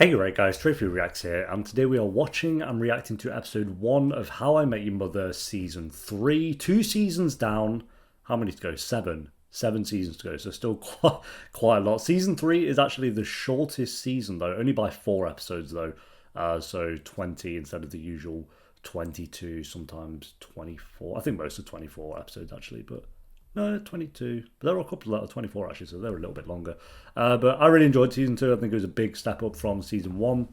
Hey right guys, Trophy Reacts here, and today we are watching and reacting to episode 1 of How I Met Your Mother season 3. 2 seasons down. How many to go? 7. 7 seasons to go, so still quite a lot. Season 3 is actually the shortest season though, only by 4 episodes though. So 20 instead of the usual 22, sometimes 24. I think most are 24 episodes actually, but no, 22. But there were a couple that are 24 actually, so they're a little bit longer. But I really enjoyed season 2. I think it was a big step up from season 1.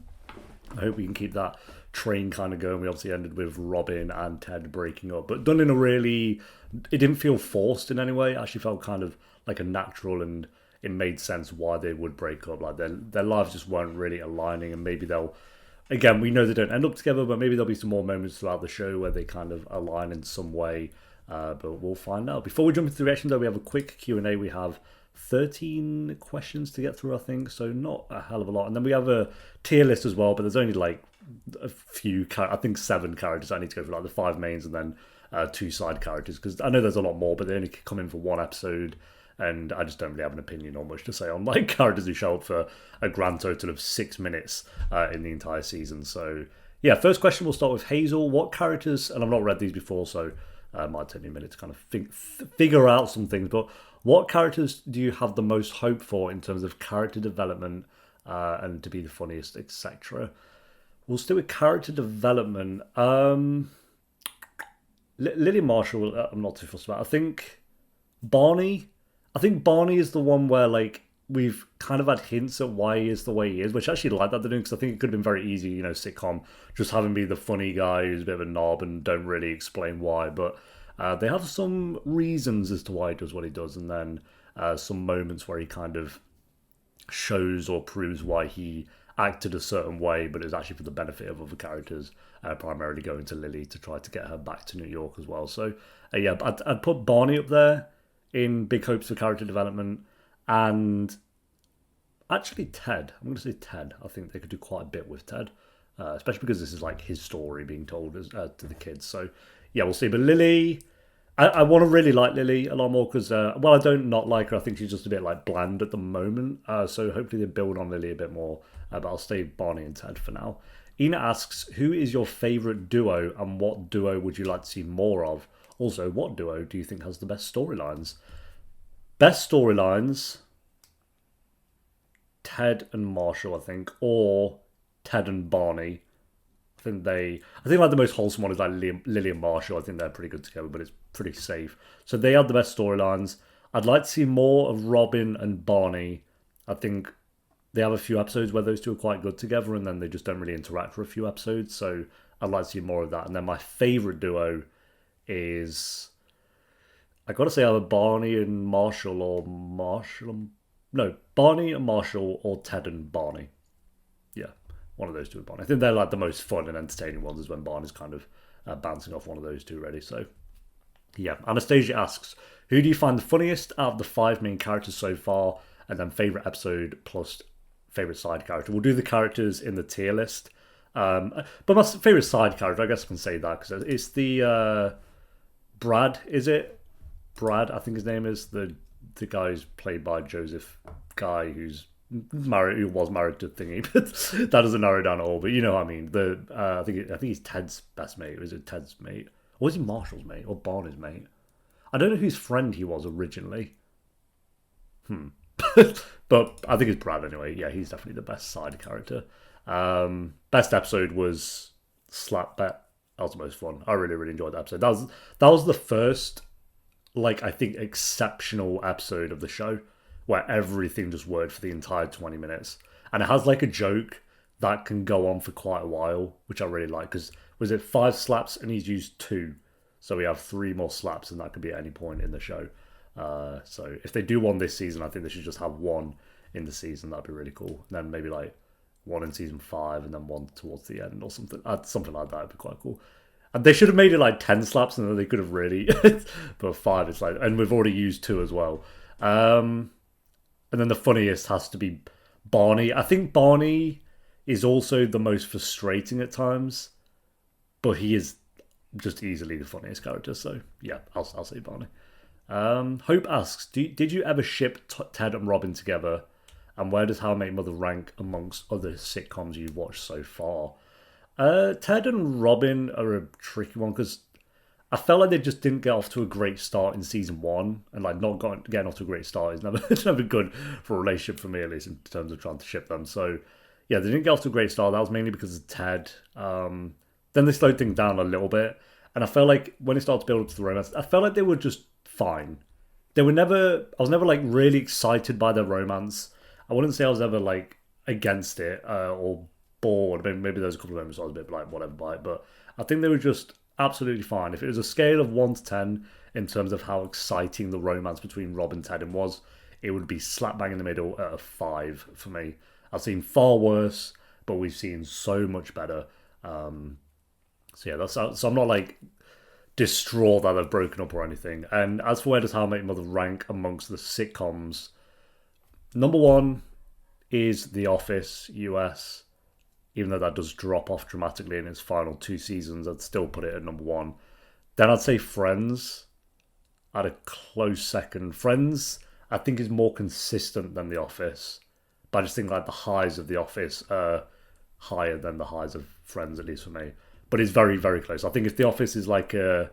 I hope we can keep that train kind of going. We obviously ended with Robin and Ted breaking up, but done in a really... It didn't feel forced in any way. It actually felt kind of like a natural, and it made sense why they would break up. Like their lives just weren't really aligning, and maybe they'll... Again, we know they don't end up together, but maybe there'll be some more moments throughout the show where they kind of align in some way. But we'll find out. Before we jump into the reaction though, we have a quick Q&A. We have 13 questions to get through, I think, so not a hell of a lot. And then we have a tier list as well, but there's only like a few, I think 7 characters I need to go for, like the 5 mains and then 2 side characters, because I know there's a lot more, but they only come in for 1 episode, and I just don't really have an opinion or much to say on like characters who show up for a grand total of 6 minutes in the entire season. So yeah, first question, we'll start with Hazel. What characters, and I've not read these before, so might take me a minute to kind of figure out some things, but what characters do you have the most hope for in terms of character development and to be the funniest, etc.? We'll still with character development. Lily Marshall, I'm not too fussed about. I think Barney is the one where like we've kind of had hints at why he is the way he is, which I actually like that they're doing, because I think it could have been very easy, you know, sitcom, just having be the funny guy who's a bit of a knob and don't really explain why. But they have some reasons as to why he does what he does, and then some moments where he kind of shows or proves why he acted a certain way, but it's actually for the benefit of other characters, primarily going to Lily to try to get her back to New York as well. So yeah, I'd put Barney up there in big hopes for character development. And actually Ted, I'm going to say Ted. I think they could do quite a bit with Ted, especially because this is like his story being told as, to the kids. So yeah, we'll see. But Lily, I want to really like Lily a lot more because, well, I don't not like her. I think she's just a bit like bland at the moment. So hopefully they build on Lily a bit more. But I'll stay Barney and Ted for now. Ina asks, who is your favourite duo and what duo would you like to see more of? Also, what duo do you think has the best storylines? Best storylines, Ted and Marshall, I think, or Ted and Barney. I think like the most wholesome one is like Lily and Marshall. I think they're pretty good together, but it's pretty safe. So they have the best storylines. I'd like to see more of Robin and Barney. I think they have a few episodes where those two are quite good together, and then they just don't really interact for a few episodes. So I'd like to see more of that. And then my favourite duo is... I gotta say either Barney and Marshall or Barney and Marshall or Ted and Barney. Yeah, one of those two with Barney. I think they're like the most fun and entertaining ones, is when Barney's kind of bouncing off one of those two already. So yeah, Anastasia asks, who do you find the funniest out of the 5 main characters so far? And then favourite episode plus favourite side character. We'll do the characters in the tier list. But my favourite side character, I guess I can say that, because it's the Brad, is it? Brad, I think his name is, the guy who's played by Joseph Guy, who was married to Thingy, but that doesn't narrow down at all. But you know what I mean. I think he's Ted's best mate. Or is it Ted's mate? Or was he Marshall's mate or Barney's mate? I don't know whose friend he was originally. But I think it's Brad anyway. Yeah, he's definitely the best side character. Best episode was Slap Bet. That was the most fun. I really, really enjoyed that episode. That was the first, like, I think, exceptional episode of the show where everything just worked for the entire 20 minutes. And it has like a joke that can go on for quite a while, which I really like, because was it 5 slaps and he's used 2, so we have 3 more slaps, and that could be at any point in the show. So if they do one this season, I think they should just have 1 in the season. That'd be really cool. And then maybe like 1 in season 5 and then 1 towards the end or something. Something like that would be quite cool. And they should have made it like 10 slaps, and then they could have really... but 5, it's like... And we've already used 2 as well. And then the funniest has to be Barney. I think Barney is also the most frustrating at times, but he is just easily the funniest character. So yeah, I'll say Barney. Hope asks, did you ever ship Ted and Robin together? And where does How I Met Your Mother rank amongst other sitcoms you've watched so far? Ted and Robin are a tricky one because I felt like they just didn't get off to a great start in season one, and like not getting off to a great start is never it's never good for a relationship for me, at least in terms of trying to ship them. So yeah, they didn't get off to a great start. That was mainly because of Ted. Then they slowed things down a little bit, and I felt like when it started to build up to the romance, I felt like they were just fine. They were never. I was never like really excited by their romance. I wouldn't say I was ever like against it or bored. Maybe there's a couple of moments I was a bit like whatever by it, but I think they were just absolutely fine. If it was a scale of 1 to 10 in terms of how exciting the romance between Rob and Ted was, it would be slap bang in the middle at a 5 for me. I've seen far worse, but we've seen so much better. So yeah, so I'm not like distraught that they've broken up or anything. And as for where does How I Met Your Mother rank amongst the sitcoms, number 1 is The Office US. Even though that does drop off dramatically in its final 2 seasons, I'd still put it at number 1. Then I'd say Friends at a close second. Friends, I think, is more consistent than The Office. But I just think like the highs of The Office are higher than the highs of Friends, at least for me. But it's very, very close. I think if The Office is like a...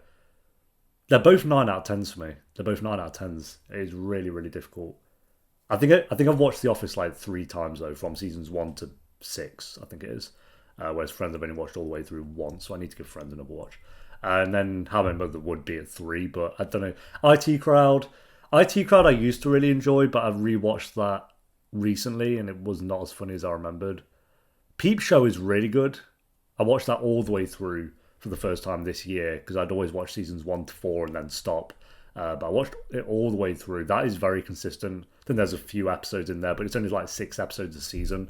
They're both 9 out of 10s for me. They're both 9 out of 10s. It is really, really difficult. I think I've watched The Office like 3 times, though, from seasons 1 to 6, I think it is. Whereas Friends I've only watched all the way through once, so I need to give Friends another watch. And then How I Met Your Mother would be at 3, but I don't know. IT Crowd I used to really enjoy, but I've rewatched that recently and it was not as funny as I remembered. Peep Show is really good. I watched that all the way through for the first time this year because I'd always watch seasons 1 to 4 and then stop. But I watched it all the way through. That is very consistent. I think there's a few episodes in there, but it's only like 6 episodes a season.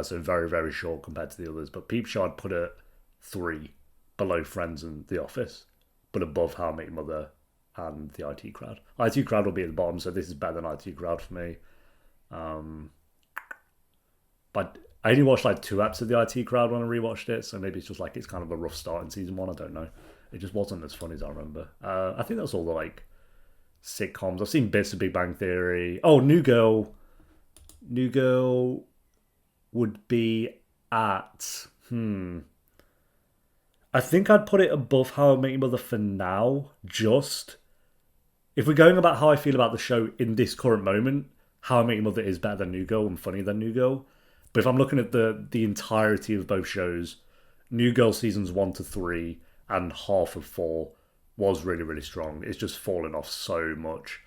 So very, very short compared to the others. But Peep Show I'd put at 3, below Friends and The Office, but above How I Met Your Mother and the IT Crowd. IT Crowd will be at the bottom, so this is better than IT Crowd for me. But I only watched like 2 episodes of the IT Crowd when I rewatched it, so maybe it's just like it's kind of a rough start in season 1. I don't know. It just wasn't as funny as I remember. I think that's all the like sitcoms. I've seen bits of Big Bang Theory. Oh, New Girl. New Girl would be at... I think I'd put it above How I Met Your Mother for now, just. If we're going about how I feel about the show in this current moment, How I Met Your Mother is better than New Girl and funnier than New Girl. But if I'm looking at the entirety of both shows, New Girl seasons 1 to 3 and half of 4 was really, really strong. It's just fallen off so much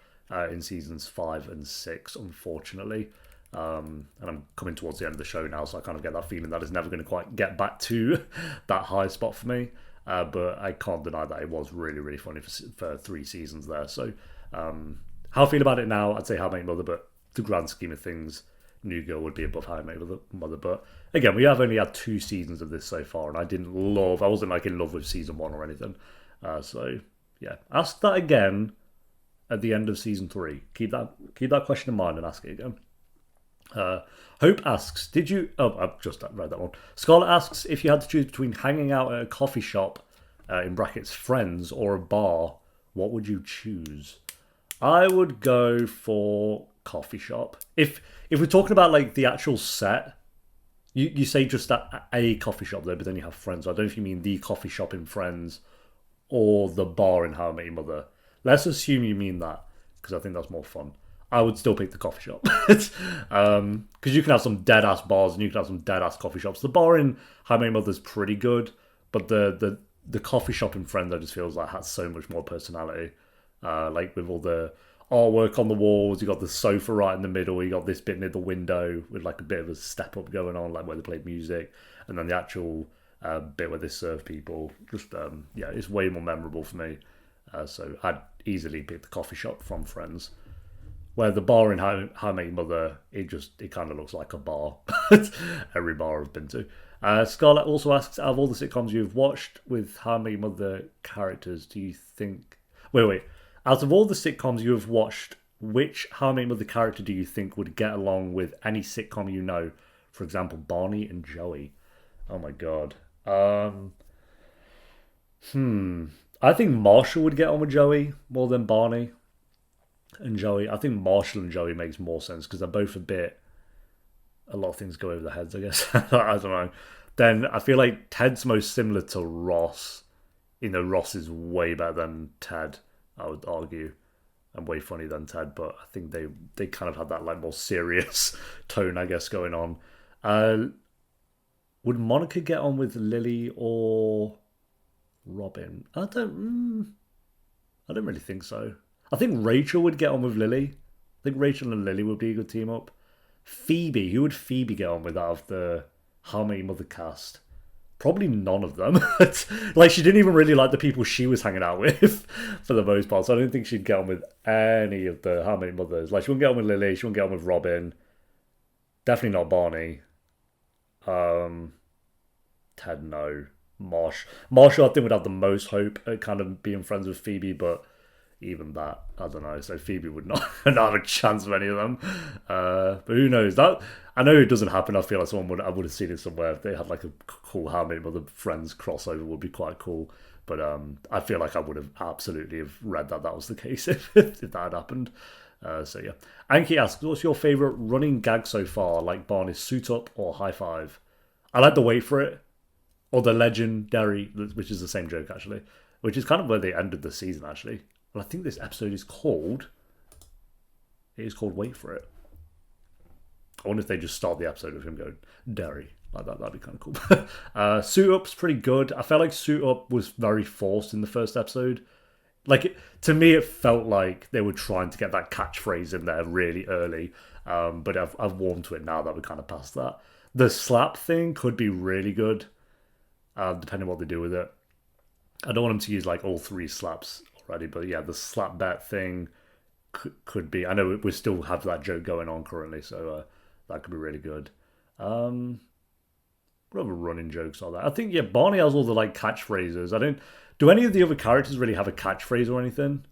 in seasons 5 and 6, unfortunately. And I'm coming towards the end of the show now, so I kind of get that feeling that it's never going to quite get back to that high spot for me. But I can't deny that it was really, really funny for 3 seasons there. So how I feel about it now, I'd say How I Met Your Mother, but the grand scheme of things, New Girl would be above How I Met Your Mother. But again, we have only had 2 seasons of this so far, and I wasn't like in love with season 1 or anything. So yeah, ask that again at the end of season 3. Keep that question in mind and ask it again. Hope asks, did you... Oh, I've just read that one. Scarlett asks, if you had to choose between hanging out at a coffee shop, in brackets, friends, or a bar, what would you choose? I would go for coffee shop. If we're talking about like the actual set, you say just at a coffee shop though, but then you have Friends. I don't know if you mean the coffee shop in Friends or the bar in How I Met Your Mother. Let's assume you mean that, because I think that's more fun. I would still pick the coffee shop. Because you can have some dead-ass bars and you can have some dead-ass coffee shops. The bar in How I Met Your Mother is pretty good, but the coffee shop in Friends, I just feels like has so much more personality. Like with all the artwork on the walls, you got the sofa right in the middle, you got this bit near the window with like a bit of a step-up going on, like where they played music, and then the actual bit where they serve people. Just, yeah, it's way more memorable for me. So I'd easily pick the coffee shop from Friends. Where the bar in How I Met Your Mother, it kind of looks like a bar. Every bar I've been to. Scarlett also asks, out of all the sitcoms you've watched with How I Met Your Mother characters, do you think... Wait. Out of all the sitcoms you have watched, which How I Met Your Mother character do you think would get along with any sitcom you know? For example, Barney and Joey. Oh my god. I think Marshall would get on with Joey more than Barney and Joey. I think Marshall and Joey makes more sense because they're both a bit a lot of things go over their heads, I guess. I don't know. Then I feel like Ted's most similar to Ross. You know, Ross is way better than Ted, I would argue, and way funnier than Ted. But I think they kind of had that like more serious tone, I guess, going on. Uh, would Monica get on with Lily or Robin? I don't really think so. I think Rachel would get on with Lily. I think Rachel and Lily would be a good team up. Phoebe, who would Phoebe get on with out of the How Many Mother cast? Probably none of them. Like, she didn't even really like the people she was hanging out with for the most part. So I don't think she'd get on with any of the How Many Mothers. Like, she wouldn't get on with Lily. She wouldn't get on with Robin. Definitely not Barney. Um, Ted, no. Marshall, I think, would have the most hope at kind of being friends with Phoebe, but even that, I don't know. So Phoebe would not, not have a chance of any of them. But who knows? That I know it doesn't happen. I feel like I would have seen it somewhere. If they had like a cool How Many Other Friends crossover, would be quite cool. But I feel like I would have absolutely have read that was the case if that had happened. So yeah. Anki asks, what's your favourite running gag so far? Like Barney's suit up or high five? I like the wait for it. Or the legendary, which is the same joke actually, which is kind of where they ended the season actually. Well, I think this episode is called. It is called Wait for It. I wonder if they just start the episode with him going Derry like that. That'd be kind of cool. Suit Up's pretty good. I felt like Suit Up was very forced in the first episode. Like to me, it felt like they were trying to get that catchphrase in there really early. But I've warmed to it now that we're kind of past that. The slap thing could be really good. Depending on what they do with it. I don't want them to use like all three slaps already, but yeah, the slap bet thing could be. I know we still have that joke going on currently, so that could be really good. What other running jokes are there? I think yeah, Barney has all the like catchphrases. I don't. Do any of the other characters really have a catchphrase or anything?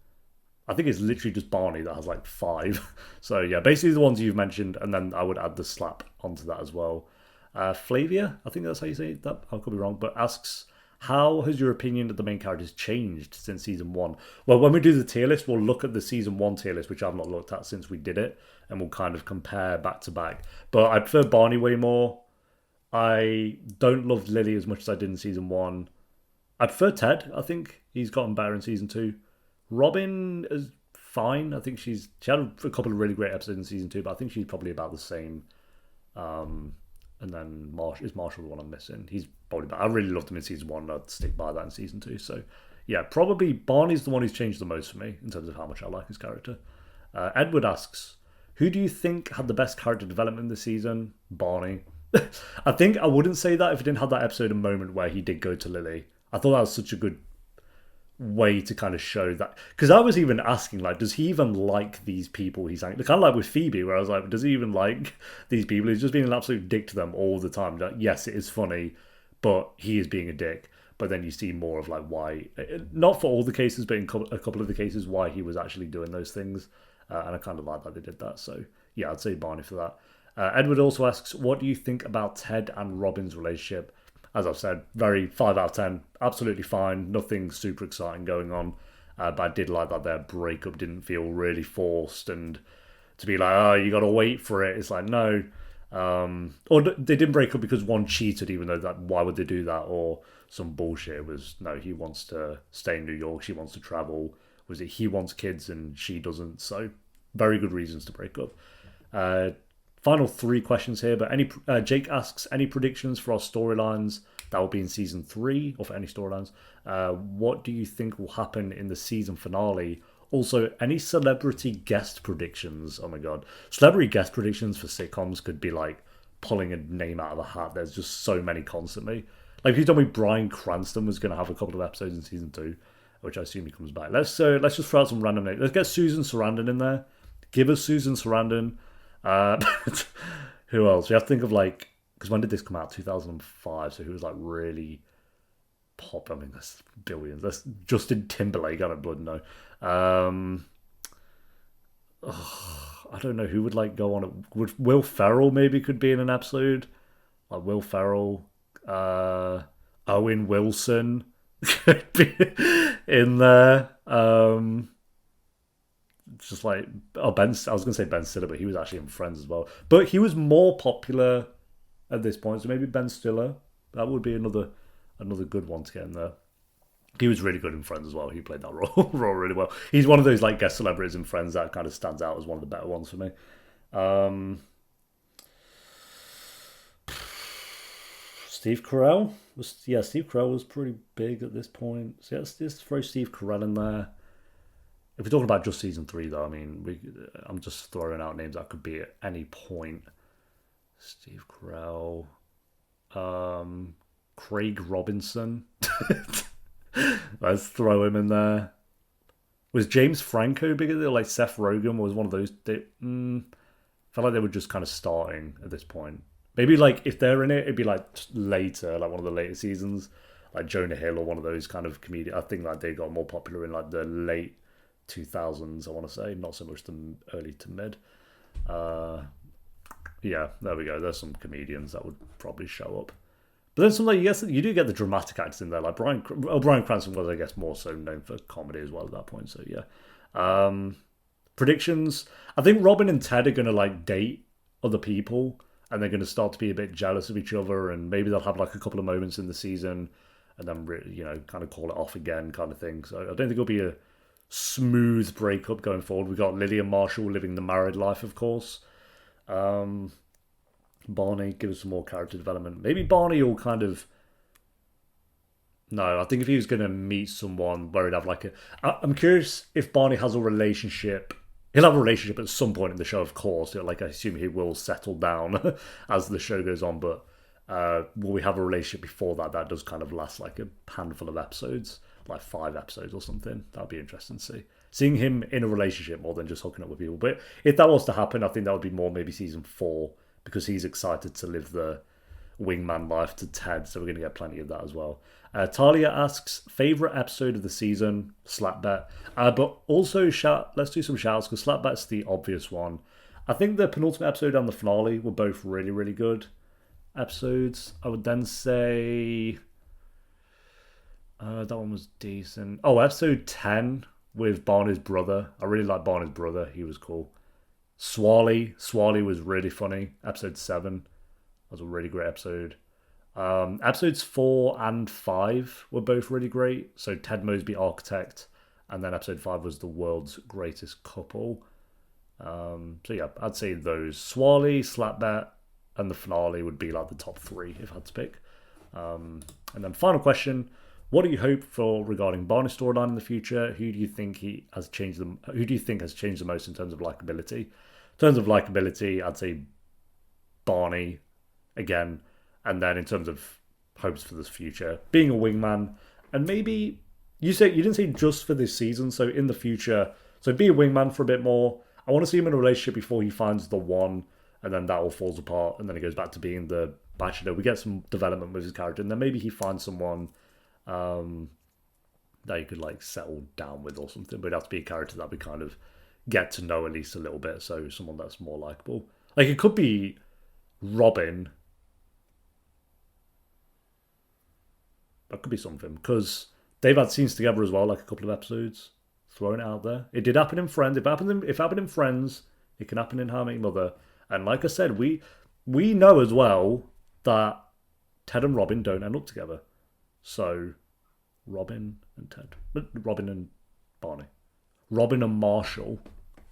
I think it's literally just Barney that has like 5. So yeah, basically the ones you've mentioned, and then I would add the slap onto that as well. Flavia, I think that's how you say that. I could be wrong, but asks, how has your opinion of the main characters changed since season 1? Well, when we do the tier list, we'll look at the season 1 tier list, which I've not looked at since we did it, and we'll kind of compare back to back. But I prefer Barney way more. I don't love Lily as much as I did in season 1. I prefer Ted. I think he's gotten better in season 2. Robin is fine. I think she had a couple of really great episodes in season 2, but I think she's probably about the same. And then Marshall the one I'm missing? He's probably bad. I really loved him in season 1. I'd stick by that in season 2. So yeah, probably Barney's the one who's changed the most for me in terms of how much I like his character. Edward asks, who do you think had the best character development this season? Barney. I think I wouldn't say that if he didn't have that episode a moment where he did go to Lily. I thought that was such a good way to kind of show that, because I was even asking, like, does he even like these people he's hanging, kind of like with Phoebe, where I was like, does he even like these people? He's just being an absolute dick to them all the time. Like, yes, it is funny, but he is being a dick. But then you see more of like why, not for all the cases, but in a couple of the cases, why he was actually doing those things. And I kind of like that they did that. So yeah, I'd say Barney for that. Edward also asks, what do you think about Ted and Robin's relationship? As I've said, very 5 out of 10, absolutely fine, nothing super exciting going on. But I did like that their breakup didn't feel really forced, and to be like, oh, you got to wait for it. It's like, no. Or they didn't break up because one cheated, even though that, why would they do that? Or some bullshit. It was, no, he wants to stay in New York, she wants to travel. Was it he wants kids and she doesn't? So very good reasons to break up. Final 3 questions here, but Jake asks, any predictions for our storylines that will be in season 3, or for any storylines? What do you think will happen in the season finale? Also, any celebrity guest predictions? Oh my god. Celebrity guest predictions for sitcoms could be like pulling a name out of a hat. There's just so many constantly. Like, if you told me Bryan Cranston was going to have a couple of episodes in season 2, which I assume he comes back. Let's just throw out some random names. Let's get Susan Sarandon in there. Give us Susan Sarandon. Who else? We have to think of, like, because when did this come out? 2005. So who was like really pop? I mean, there's billions. That's Justin Timberlake. I don't bloody know. I don't know who would like go on. Would Will Ferrell maybe could be in an episode? Like Will Ferrell, Owen Wilson could be in there. just like Ben. I was gonna say Ben Stiller, but he was actually in Friends as well. But he was more popular at this point, so maybe Ben Stiller. That would be another good one to get in there. He was really good in Friends as well. He played that role really well. He's one of those like guest celebrities in Friends that kind of stands out as one of the better ones for me. Steve Carell Steve Carell was pretty big at this point. So let's just throw Steve Carell in there. If we're talking about just season 3, though, I mean, I'm just throwing out names that could be at any point. Steve Carell, Craig Robinson. Let's throw him in there. Was James Franco bigger than like Seth Rogen? Was one of those? Felt like they were just kind of starting at this point. Maybe like if they're in it, it'd be like later, like one of the later seasons, like Jonah Hill or one of those kind of comedians. I think like they got more popular in like the late 2000s. I want to say, not so much the early to mid. Yeah, there we go. There's some comedians that would probably show up. But then some like you do get the dramatic actors in there, like Bryan Cranston was, I guess, more so known for comedy as well at that point. So yeah. Predictions. I think Robin and Ted are gonna like date other people, and they're gonna start to be a bit jealous of each other, and maybe they'll have like a couple of moments in the season, and then kind of call it off again, kind of thing. So I don't think it'll be a smooth breakup going forward. We got Lily and Marshall living the married life, of course. Barney, give us some more character development. Maybe Barney will kind of... No, I think if he was going to meet someone where he'd have like a... I'm curious if Barney has a relationship. He'll have a relationship at some point in the show, of course. Like, I assume he will settle down as the show goes on. But will we have a relationship before that? That does kind of last like a handful of episodes. Like 5 episodes or something. That'd be interesting to see. Seeing him in a relationship more than just hooking up with people. But if that was to happen, I think that would be more maybe season 4. Because he's excited to live the wingman life to Ted, so we're going to get plenty of that as well. Talia asks, favourite episode of the season, Slap Bet. But also, let's do some shouts, because Slap Bet's the obvious one. I think the penultimate episode and the finale were both really, really good episodes. I would then say... that one was decent. Oh, episode 10 with Barney's brother. I really like Barney's brother. He was cool. Swally was really funny. Episode 7 was a really great episode. Episodes 4 and 5 were both really great. So Ted Mosby, Architect, and then episode 5 was The World's Greatest Couple. So yeah, I'd say those. Swally, Slapbet, and the finale would be like the top 3 if I had to pick. And then final question. What do you hope for regarding Barney's storyline in the future? Who do you think has changed the most in terms of likability? In terms of likability, I'd say Barney again, and then in terms of hopes for this future, being a wingman, and maybe you didn't say just for this season, so in the future, so be a wingman for a bit more. I want to see him in a relationship before he finds the one, and then that all falls apart, and then he goes back to being the bachelor. We get some development with his character, and then maybe he finds someone that you could like settle down with or something, but it'd have to be a character that we kind of get to know at least a little bit, so someone that's more likable. Like it could be Robin. That could be something, because they've had scenes together as well, like a couple of episodes. Throwing it out there. It did happen in Friends. If it happened in Friends, it can happen in How I Met Your Mother. And like I said, we know as well that Ted and Robin don't end up together. So, Robin and Ted. Robin and Barney. Robin and Marshall.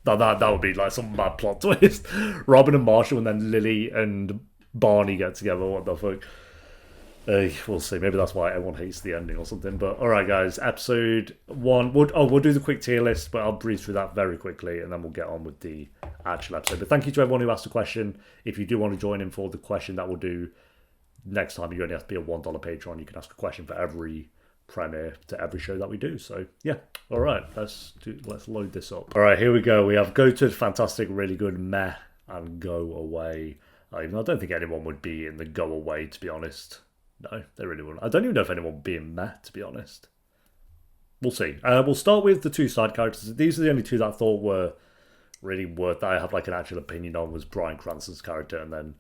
That would be like some bad plot twist. Robin and Marshall, and then Lily and Barney get together. What the fuck? We'll see. Maybe that's why everyone hates the ending or something. But alright guys, episode 1. We'll do the quick tier list, but I'll breeze through that very quickly, and then we'll get on with the actual episode. But thank you to everyone who asked a question. If you do want to join in for the question that we'll do next time, you only have to be a $1 patron. You can ask a question for every premiere to every show that we do. So yeah, all right, let's load this up. All right, here we go. We have go to, fantastic, really good, meh, and go away. Even though I don't think anyone would be in the go away, to be honest. No, they really wouldn't. I don't even know if anyone would be in meh, to be honest. We'll see. We'll start with the 2 side characters. These are the only 2 that I thought were really worth that I have like an actual opinion on, was Bryan Cranston's character, and then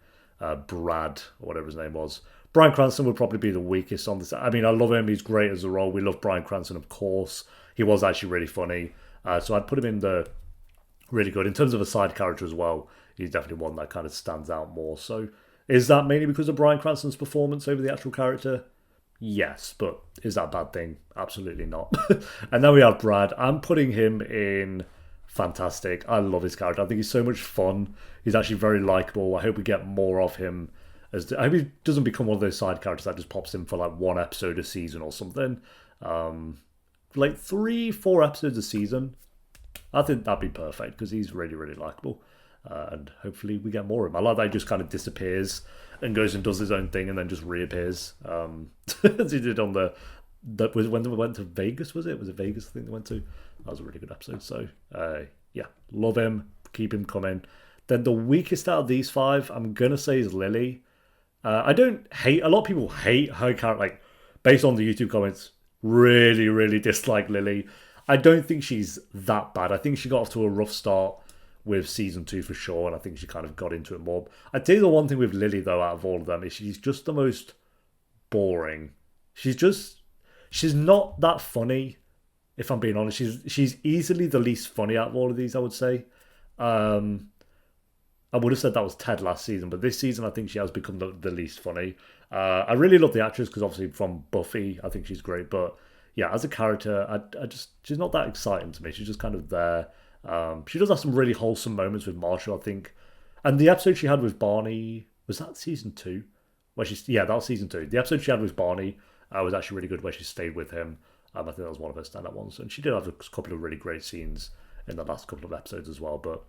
Brad, or whatever his name was. Bryan Cranston would probably be the weakest on this. I mean, I love him. He's great as a role. We love Bryan Cranston, of course. He was actually really funny. So I'd put him in the really good. In terms of a side character as well, he's definitely one that kind of stands out more. So is that mainly because of Bryan Cranston's performance over the actual character? Yes, but is that a bad thing? Absolutely not. And then we have Brad. I'm putting him in fantastic. I love his character. I think he's so much fun. He's actually very likable. I hope we get more of him. I hope he doesn't become one of those side characters that just pops in for like one episode a season or something. Like 3-4 episodes a season. I think that'd be perfect because he's really, really likable. And hopefully we get more of him. I like that he just kind of disappears and goes and does his own thing and then just reappears. As he did on when they went to Vegas, was it? Was it Vegas I think they went to? That was a really good episode. So, yeah, love him. Keep him coming. Then the weakest out of these 5, I'm going to say is Lily. I don't hate... A lot of people hate her character. Like, based on the YouTube comments, really, really dislike Lily. I don't think she's that bad. I think she got off to a rough start with season 2 for sure, and I think she kind of got into it more. I'd say the one thing with Lily, though, out of all of them, is she's just the most boring. She's not that funny, if I'm being honest. She's easily the least funny out of all of these, I would say. I would have said that was Ted last season, but this season I think she has become the least funny. I really love the actress because obviously from Buffy, I think she's great. But yeah, as a character, she's not that exciting to me. She's just kind of there. She does have some really wholesome moments with Marshall, I think. And the episode she had with Barney, was that season 2? That was season 2. The episode she had with Barney was actually really good where she stayed with him. I think that was one of her stand-up ones. And she did have a couple of really great scenes in the last couple of episodes as well. But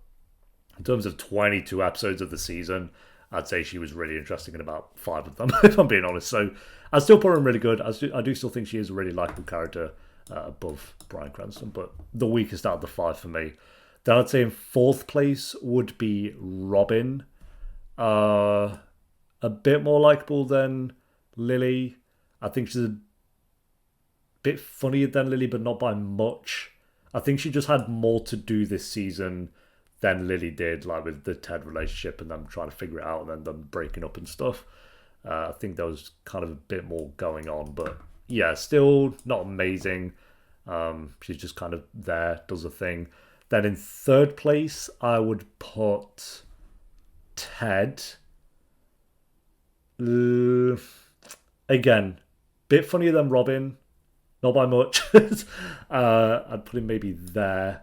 in terms of 22 episodes of the season, I'd say she was really interesting in about 5 of them, if I'm being honest. So I still put her in really good. I do still think she is a really likable character above Bryan Cranston, but the weakest out of the 5 for me. Then I'd say in 4th place would be Robin. A bit more likable than Lily. I think she's a bit funnier than Lily, but not by much. I think she just had more to do this season than Lily did, like with the Ted relationship and them trying to figure it out and then them breaking up and stuff. I think there was kind of a bit more going on, but yeah, still not amazing. She's just kind of there, does a thing. Then in 3rd place, I would put Ted. Again, bit funnier than Robin, not by much. I'd put him maybe there.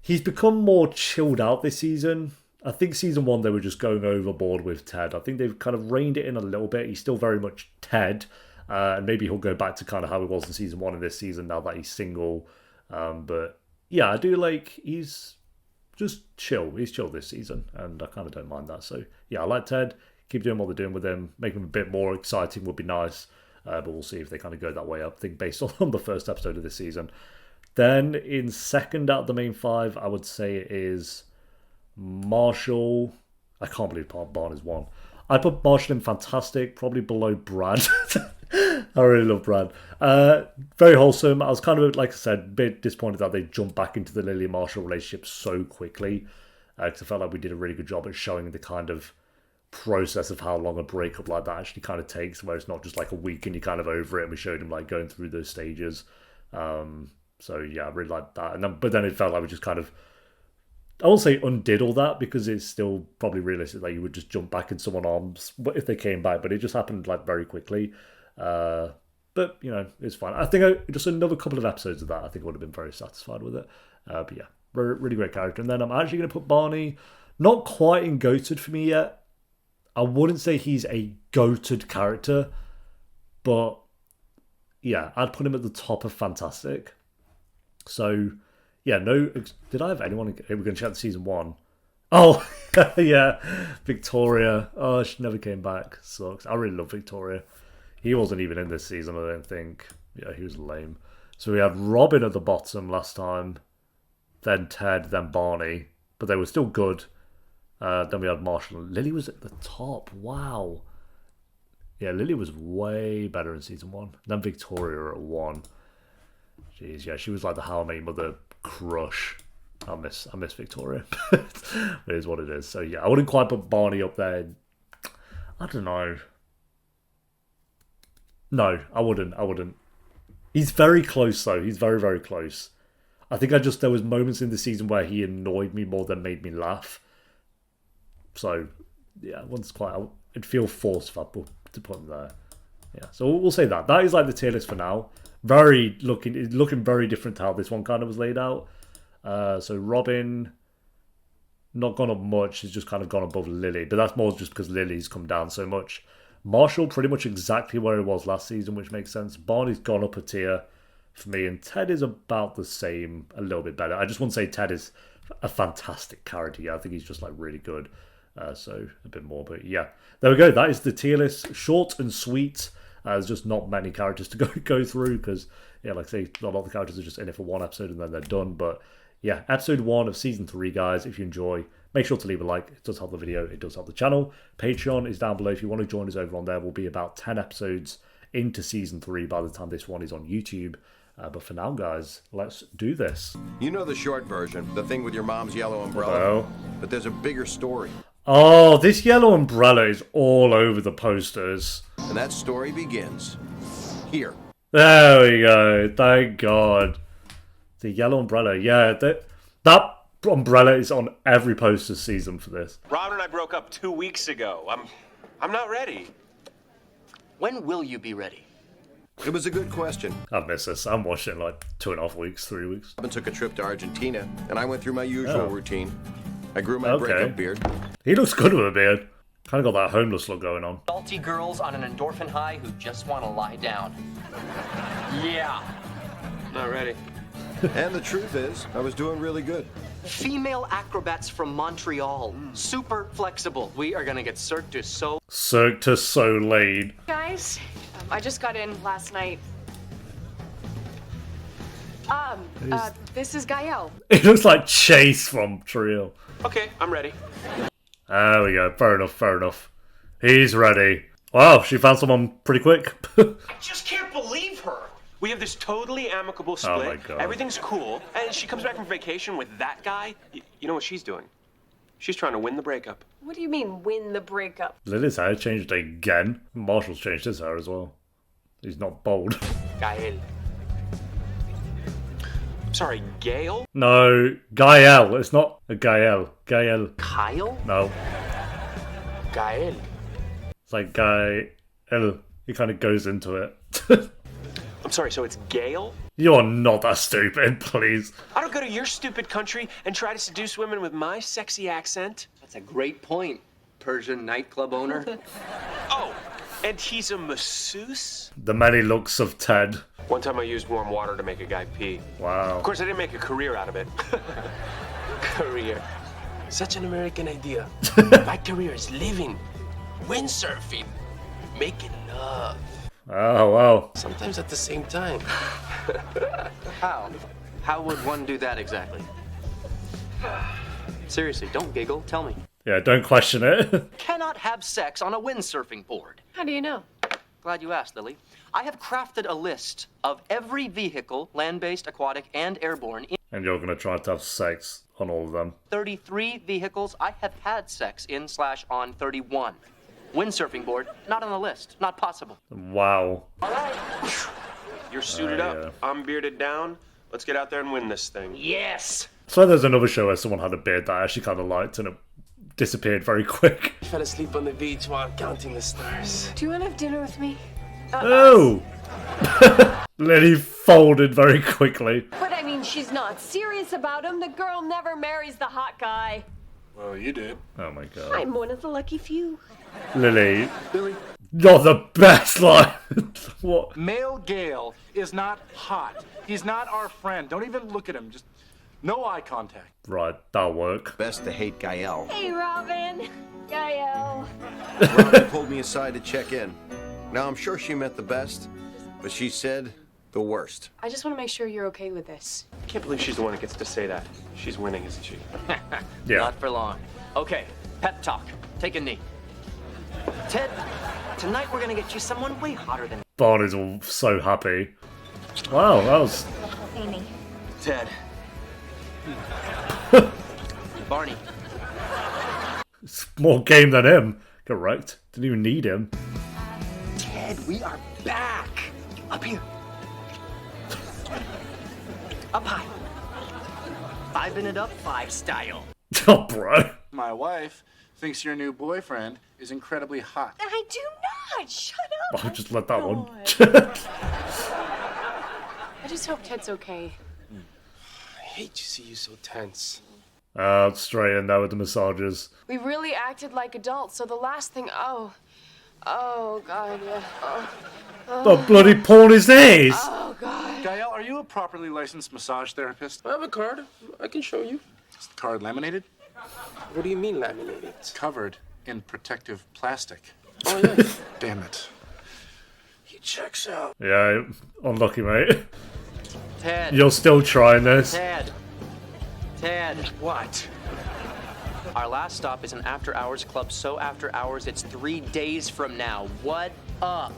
He's become more chilled out this season. I think season 1 they were just going overboard with Ted. I think they've kind of reined it in a little bit. He's still very much Ted. And maybe he'll go back to kind of how he was in season 1 in this season now that he's single. But yeah, I do like he's just chill. He's chill this season. And I kind of don't mind that. So yeah, I like Ted. Keep doing what they're doing with him. Make him a bit more exciting would be nice. But we'll see if they kind of go that way up. I think based on the first episode of this season. Then in 2nd out of the main 5, I would say it is Marshall. I can't believe Barney's 1. I put Marshall in fantastic, probably below Brad. I really love Brad. Very wholesome. I was kind of, like I said, a bit disappointed that they jumped back into the Lily and Marshall relationship so quickly. Because I felt like we did a really good job at showing the kind of process of how long a breakup like that actually kind of takes, where it's not just like a week and you're kind of over it. And we showed him like going through those stages. So yeah, I really liked that. But then it felt like we just kind of, I won't say undid all that because it's still probably realistic that you would just jump back in someone's arms if they came back, but it just happened like very quickly. But you know, it's fine. I think just another couple of episodes of that, I think I would have been very satisfied with it. But yeah, really great character. And then I'm actually going to put Barney, not quite in goated for me yet. I wouldn't say he's a goated character, but yeah, I'd put him at the top of fantastic. So, yeah, did I have anyone? We're going to chat season 1. Oh, yeah, Victoria. Oh, she never came back. Sucks. I really love Victoria. He wasn't even in this season, I don't think. Yeah, he was lame. So we had Robin at the bottom last time, then Ted, then Barney. But they were still good. Then we had Marshall. Lily was at the top. Wow. Yeah, Lily was way better in season 1. Then Victoria at 1. Jeez, yeah, she was like the How I Met Your Mother crush. I miss Victoria. It is what it is. So yeah, I wouldn't quite put Barney up there. I don't know. No, I wouldn't. He's very close though. He's very, very close. I think there was moments in the season where he annoyed me more than made me laugh. So, yeah, it'd feel forced if I to put him there. Yeah, so we'll say that. That is like the tier list for now. Looking very different to how this one kind of was laid out. So Robin, not gone up much. He's just kind of gone above Lily. But that's more just because Lily's come down so much. Marshall, pretty much exactly where he was last season, which makes sense. Barney's gone up a tier for me. And Ted is about the same, a little bit better. I just want to say Ted is a fantastic character. Yeah, I think he's just like really good. So a bit more. But yeah, there we go. That is the tier list. Short and sweet. There's just not many characters to go through because, yeah, like I say, a lot of the characters are just in it for one episode and then they're done. But yeah, episode 1 of season 3, guys. If you enjoy, make sure to leave a like. It does help the video. It does help the channel. Patreon is down below. If you want to join us over on there, we'll be about 10 episodes into season 3 by the time this one is on YouTube. But for now, guys, let's do this. You know the short version, the thing with your mom's yellow umbrella. Hello. But there's a bigger story. Oh, this yellow umbrella is all over the posters. And that story begins here. There we go. Thank God. The yellow umbrella. Yeah, that umbrella is on every poster season for this. Robin and I broke up 2 weeks ago. I'm not ready. When will you be ready? It was a good question. I miss this. I'm watching it like 2.5 weeks, 3 weeks. I took a trip to Argentina, and I went through my usual routine. I grew my breakup beard. He looks good with a beard. Kind of got that homeless look going on. Salty girls on an endorphin high who just want to lie down. Yeah. Not ready. And the truth is, I was doing really good. Female acrobats from Montreal. Super flexible. We are gonna get Cirque du Soleil. Cirque du Soleil. Guys, I just got in last night. This is Gael. It looks like Chase from Trio. Okay, I'm ready. There we go. Fair enough, fair enough. He's ready. Wow, she found someone pretty quick. I just can't believe her. We have this totally amicable split. Oh my God. Everything's cool. And she comes back from vacation with that guy. You know what she's doing? She's trying to win the breakup. What do you mean, win the breakup? Lily's hair changed again. Marshall's changed his hair as well. He's not bold. Gael. Sorry, Gail? No, Gael. It's not a Gael. Gael. Kyle? No. Gael. It's like Gael. He kind of goes into it. I'm sorry, so it's Gail? You're not that stupid, please. I don't go to your stupid country and try to seduce women with my sexy accent. That's a great point, Persian nightclub owner. Oh, and he's a masseuse? The many looks of Ted. One time I used warm water to make a guy pee. Wow. Of course, I didn't make a career out of it. Career. Such an American idea. My career is living, windsurfing, making love. Oh, wow. Sometimes at the same time. How? How would one do that exactly? Seriously, don't giggle. Tell me. Yeah, don't question it. Cannot have sex on a windsurfing board. How do you know? Glad you asked, Lily. I have crafted a list of every vehicle, land-based, aquatic, and airborne. In And you're going to try to have sex on all of them. 33 vehicles, I have had sex in/on 31. Windsurfing board, not on the list. Not possible. Wow. You're suited up. I'm bearded down. Let's get out there and win this thing. Yes! So there's another show where someone had a beard that I actually kind of liked and it disappeared very quick. I fell asleep on the beach while counting the stars. Do you want to have dinner with me? Oh! Lily folded very quickly. But I mean, she's not serious about him. The girl never marries the hot guy. Well, you did. Oh my God. I'm one of the lucky few. Lily, you're the best line. What? Male Gale is not hot. He's not our friend. Don't even look at him. Just no eye contact. Right, that'll work. Best to hate Gael. Hey, Robin. Gael. Robin pulled me aside to check in. Now, I'm sure she meant the best, but she said the worst. I just want to make sure you're okay with this. I can't believe she's the one that gets to say that. She's winning, isn't she? Yeah. Not for long. Okay, pep talk. Take a knee. Ted, tonight we're gonna get you someone way hotter than Barney's all so happy. Wow, that was... Amy. Ted. Barney. It's more game than him. Correct. Didn't even need him. Ted, we are back. Up here. Up high. Vibing it up 5 style. Oh, bro. My wife thinks your new boyfriend is incredibly hot. I do not. Shut up. I'll just let that one. I just hope Ted's okay. I hate to see you so tense. Straight in there with the massages. We really acted like adults, so the last thing. Oh, God, yeah. The bloody porn his knees! Oh, God. Gael, are you a properly licensed massage therapist? I have a card. I can show you. Is the card laminated? What do you mean laminated? Covered in protective plastic. Oh, yeah. Damn it. He checks out. Yeah, unlucky, mate. Ted. You're still trying this. Ted. What? Our last stop is an after-hours club, so after hours, it's 3 days from now. What up?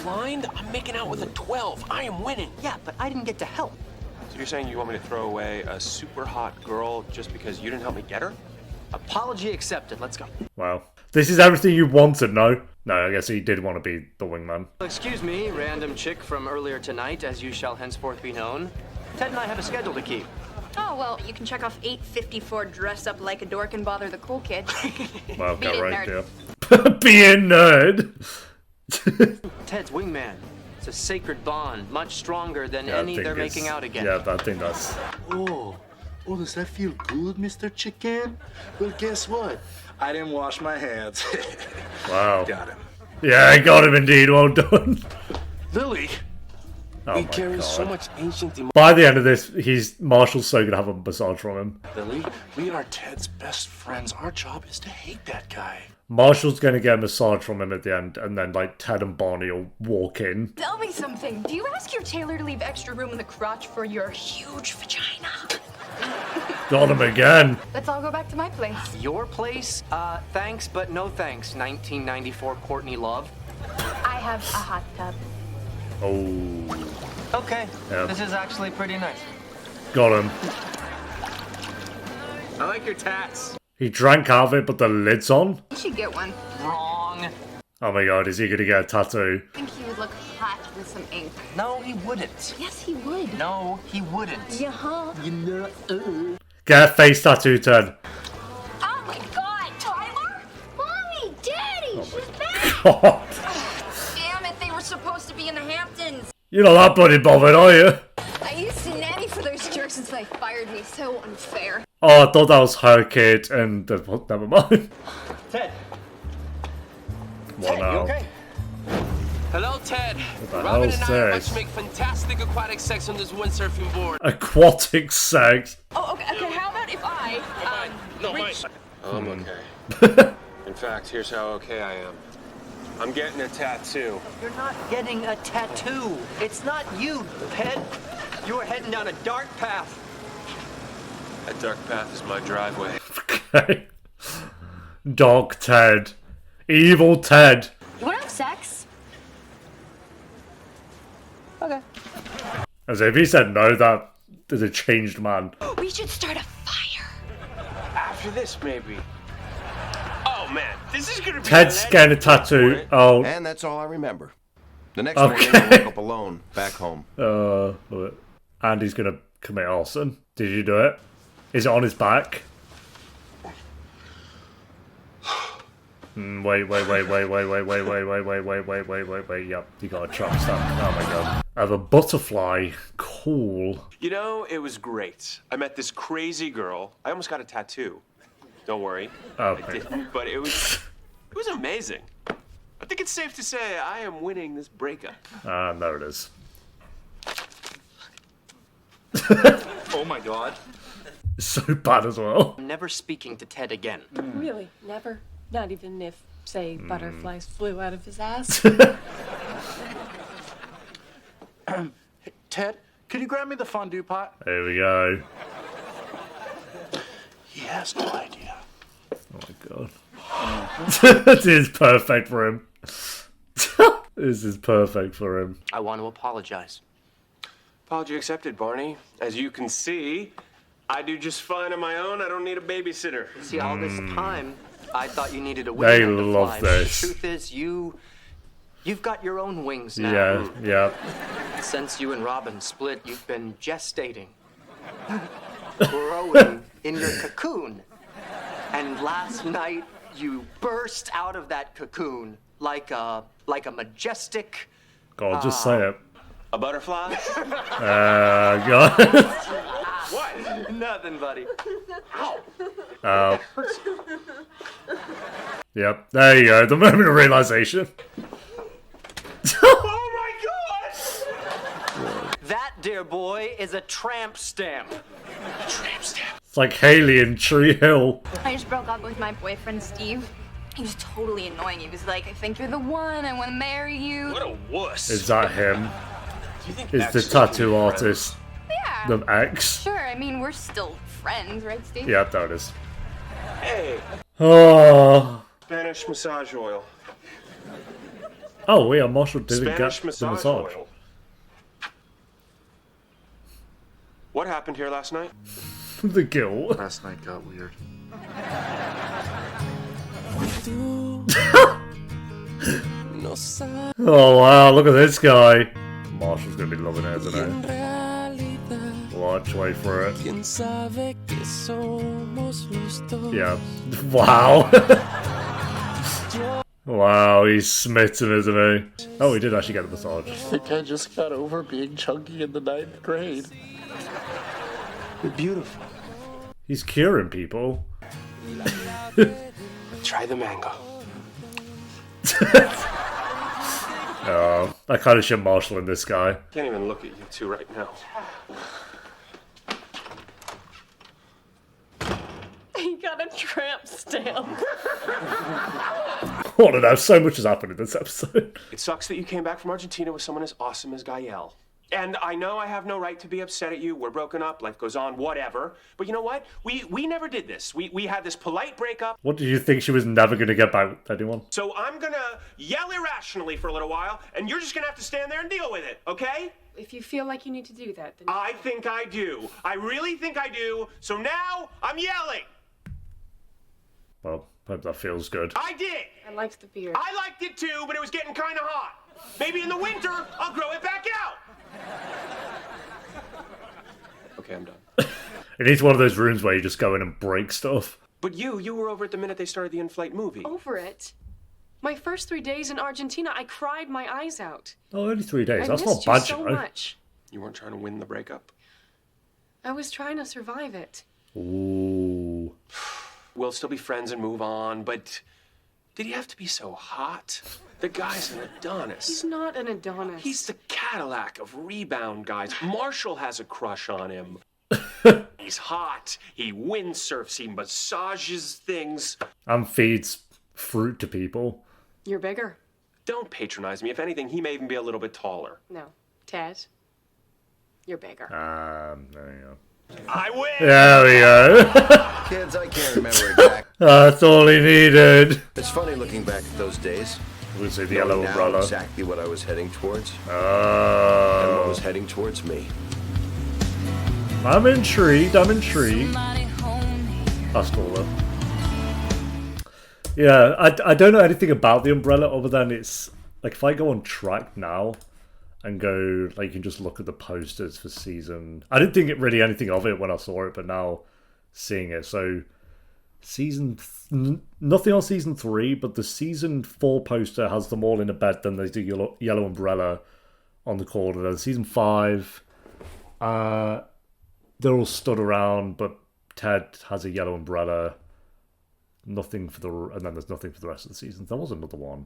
Blind? I'm making out with a 12. I am winning. Yeah, but I didn't get to help. So you're saying you want me to throw away a super hot girl just because you didn't help me get her? Apology accepted. Let's go. Wow. This is everything you wanted, no? No, I guess he did want to be the wingman. Excuse me, random chick from earlier tonight, as you shall henceforth be known. Ted and I have a schedule to keep. Oh, well, you can check off 8:54 dress up like a dork and bother the cool kid. Well, Beat got it, right nerd. there. Be a nerd! Ted's wingman. It's a sacred bond, much stronger than Yeah, I any think they're it's- making out again. Yeah, I think that's... Oh, does that feel good, Mr. Chicken? Well, guess what? I didn't wash my hands. Wow. Got him. Yeah, I got him indeed. Well done. Lily. Oh He my carries so god. much ancient emotion. By the end of this, Marshall's so gonna have a massage from him. Lily, we are Ted's best friends. Our job is to hate that guy. Marshall's gonna get a massage from him at the end, and then like Ted and Barney will walk in. Tell me something. Do you ask your tailor to leave extra room in the crotch for your huge vagina? Got him again. Let's all go back to my place. Your place? Thanks, but no thanks. 1994 Courtney Love. I have a hot tub. Oh, Okay, Yeah. this is actually pretty nice. got him. I like your tats. He drank out of it, but the lid's on. You should get one. Wrong. Oh my god, is he gonna get a tattoo? I think he would look hot with some ink. No, he wouldn't. Yes, he would. No, he wouldn't. Yeah. Get a face tattoo, Ted. Oh my God, Tyler! Mommy, Daddy, she's back! God. Damn it, they were supposed to be in the Hamptons. You're not that bloody bothered, are you? I used to nanny for those jerks until they fired me. So unfair. Oh, I thought that was her kid, and never mind. Ted. What now? Hello, Ted. the Robin hell's and I are about this? to make fantastic aquatic sex on this windsurfing board. Aquatic sex. Oh, okay, how about if I, reach... I'm okay. In fact, here's how okay I am. I'm getting a tattoo. You're not getting a tattoo. It's not you, Ted. You're heading down a dark path. That dark path is my driveway. Okay. Dog Ted. Evil Ted. You wanna have sex? Okay. As if he said no, that is a changed man. We should start a fire. After this, maybe. Oh man, this is gonna be. Ted's getting a tattoo. Oh, And that's all I remember. The next Okay. morning, I woke up alone, back home. Andy's gonna commit arson. Did you do it? Is it on his back? Wait. Yep, you got a trap stamp. Oh my god. I have a butterfly. Cool. You know, it was great. I met this crazy girl. I almost got a tattoo. Don't worry. I Okay. didn't, but it was amazing. I think it's safe to say I am winning this breakup. Ah, there it is. Oh my God. So bad as well. I'm never speaking to Ted again. Really? Never? Not even if, say, butterflies flew out of his ass? Ted, could you grab me the fondue pot? There we go. He has no idea. Oh my god. This is perfect for him. This is perfect for him. I want to apologize. Apology accepted, Barney. As you can see, I do just fine on my own. I don't need a babysitter. See, all this time, I thought you needed a They wingman to love fly. this. The truth is, you've got your own wings now. Yeah. Since you and Robin split, you've been gestating. growing in your cocoon. And last night, you burst out of that cocoon like a majestic... God, just say it. A butterfly? God. What? Nothing, buddy. Ow. Oh. Yep, there you go. The moment of realization. Oh my god! That, dear boy, is a tramp stamp. Tramp stamp. It's like Haley in Tree Hill. I just broke up with my boyfriend, Steve. He was totally annoying. He was like, I think you're the one. I want to marry you. What a wuss. Is that him? Do you think Is X the tattoo be artist Yeah. the X? Sure, I mean, we're still friends, right, Steve? Yep, there it is. friends? Hey, Oh. Spanish massage oil. Oh, yeah, Marshall didn't Spanish get the massage massage. oil. What happened here last night? The guilt. Last night got weird. Oh, wow, look at this guy. Marshall's gonna be loving it, isn't he? Watch, wait for it. Yeah. Wow. Wow, he's smitten, isn't he? Oh, he did actually get a massage. I think I just got over being chunky in the 9th grade. You're beautiful. He's curing people. Try the mango. Oh, I kind of should Marshall in this guy. Can't even look at you two right now. He got a tramp stamp. I don't know, so much has happened in this episode. It sucks that you came back from Argentina with someone as awesome as Gael. And I know I have no right to be upset at you. We're broken up, life goes on, whatever. But you know what? We never did this. We had this polite breakup. What did you think, she was never going to get back with anyone? So I'm gonna yell irrationally for a little while, and you're just gonna have to stand there and deal with it, okay? If you feel like you need to do that, then I think I do. I really think I do. So now I'm yelling. Well, hope that feels good. I did. I liked the beard. I liked it too, but it was getting kind of hot. Maybe in the winter, I'll grow it back out. Okay, I'm done. It needs one of those rooms where you just go in and break stuff. But you were over at the minute they started the in-flight movie. Over it. My first 3 days in Argentina, I cried my eyes out. Oh, only 3 days. I That's missed not you bad, so you know. much. You weren't trying to win the breakup. I was trying to survive it. Ooh. We'll still be friends and move on, but did he have to be so hot? The guy's an Adonis. He's not an Adonis. He's the Cadillac of rebound guys. Marshall has a crush on him. He's hot. He windsurfs. He massages things. And feeds fruit to people. You're bigger. Don't patronize me. If anything, he may even be a little bit taller. No. Ted, you're bigger. There you go. I win! There we go. Kids, I can't remember exactly. That's all he needed. It's funny looking back at those days. We'll see the knowing yellow now umbrella. exactly what I was heading towards. And what Oh. was heading towards me. I'm intrigued. I'm intrigued. That's cool though. Yeah, I don't know anything about the umbrella other than it's like if I go on track now and go like you can just look at the posters for season. I didn't think it really anything of it when I saw it, but now seeing it, so nothing on season 3, but the season 4 poster has them all in a bed. Then there's the yellow umbrella on the corner. Then season 5, they're all stood around, but Ted has a yellow umbrella. Nothing for the, and then there's nothing for the rest of the season. There was another one.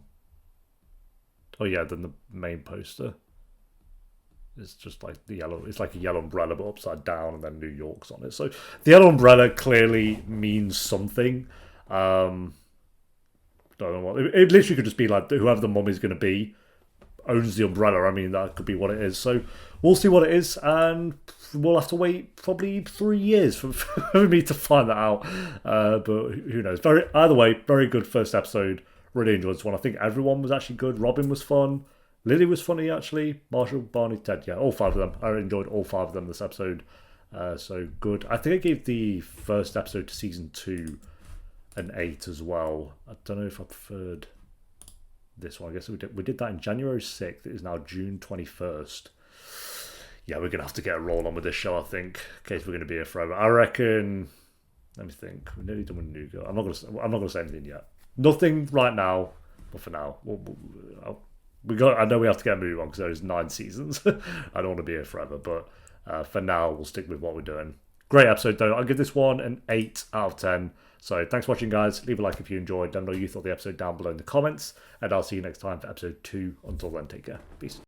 Oh yeah, then the main poster. It's just like the yellow. It's like a yellow umbrella, but upside down, and then New York's on it. So the yellow umbrella clearly means something. Don't know what. It literally could just be like whoever the mummy's going to be owns the umbrella. I mean, that could be what it is. So we'll see what it is, and we'll have to wait probably 3 years for me to find that out. But who knows? Either way, very good first episode. Really enjoyed this one. I think everyone was actually good. Robin was fun. Lily was funny, actually. Marshall, Barney, Ted. Yeah, all 5 of them. I enjoyed all 5 of them this episode. So good. I think I gave the first episode to season 2 an 8 as well. I don't know if I preferred this one. I guess we did that in January 6th. It is now June 21st. yeah, we're gonna have to get a roll on with this show, I think, in case we're gonna be here forever. I reckon. Let me think. We're nearly done with New Girl. I'm not gonna say anything yet. Nothing right now. But for now, I know we have to get a move on because there's 9 seasons. I don't want to be here forever, but for now, we'll stick with what we're doing. Great episode, though. I'll give this one an 8 out of 10. So thanks for watching, guys. Leave a like if you enjoyed. Let me know what you thought of the episode down below in the comments. And I'll see you next time for episode 2. Until then, take care. Peace.